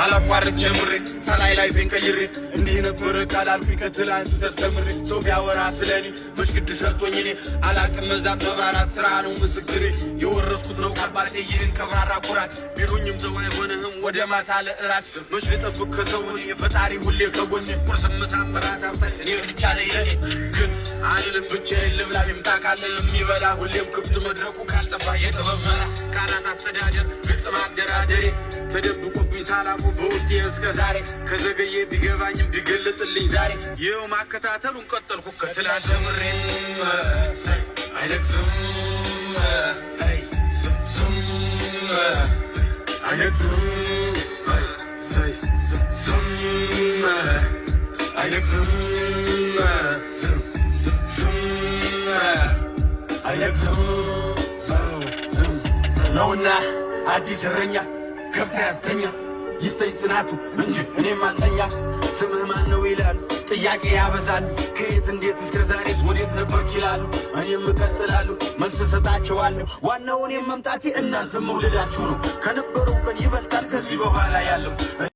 አላቋርጥ ጀምሬ ሰላይ ላይ ቤንቀይሬ እንዲህ ነበር ካላልኩኝ ከትላንት ተተምሬ ሰው ቢያወራ ስለኔ መች ግድ ሰጥቶኝ እኔ አላቅም መዛት መብራራት ስራ ነው ምስክሬ የወረስኩት ነው ከአባቴ ይህን ከብራራ ኩራት ቢሉኝም ሰው አይሆንህም ወደ ማታ ለእራት መች ልጠብቅ ከሰው የፈጣሪ ሁሌ ከጎኔ ቁርስ ምሳ እራት አብሳይ እኔ ብቻ ላይ ለኔ ግን አልልም ብቻዬን ልብላ ይምጣቃለ የሚበላ ሁሌም ክፍት መድረኩ ካልጠፋ የጥበብ መላ ቃላት አስተዳደር ግልጽ ማደራደሬ ተደብቆብኝ ሳላቁ በውስጤ እስከ ዛሬ ከዘገየ ቢገባኝም ቢገልጥልኝ ዛሬ ይኸው ማከታተሉን ቀጠልኩ ከትላንት ጀምሬ አይነግስም አይነግስም አይነግስም አይነግስም ነውና አዲስ እረኛ ገብታ ያስተኛ ይስተኝ ጽናቱ እንጂ እኔም አልተኛ ስምህ ማን ነው ይላሉ ጥያቄ ያበዛሉ ከየት እንዴት እስከ ዛሬስ ወዴት ነበርክ ይላሉ እኔም እቀጥላለሁ መልስ እሰጣቸዋለሁ ዋናው እኔም መምጣቴ እናንተም መውደዳችሁ ነው ከነበረው ቀን ይበልጣል ከዚህ በኋላ ያለው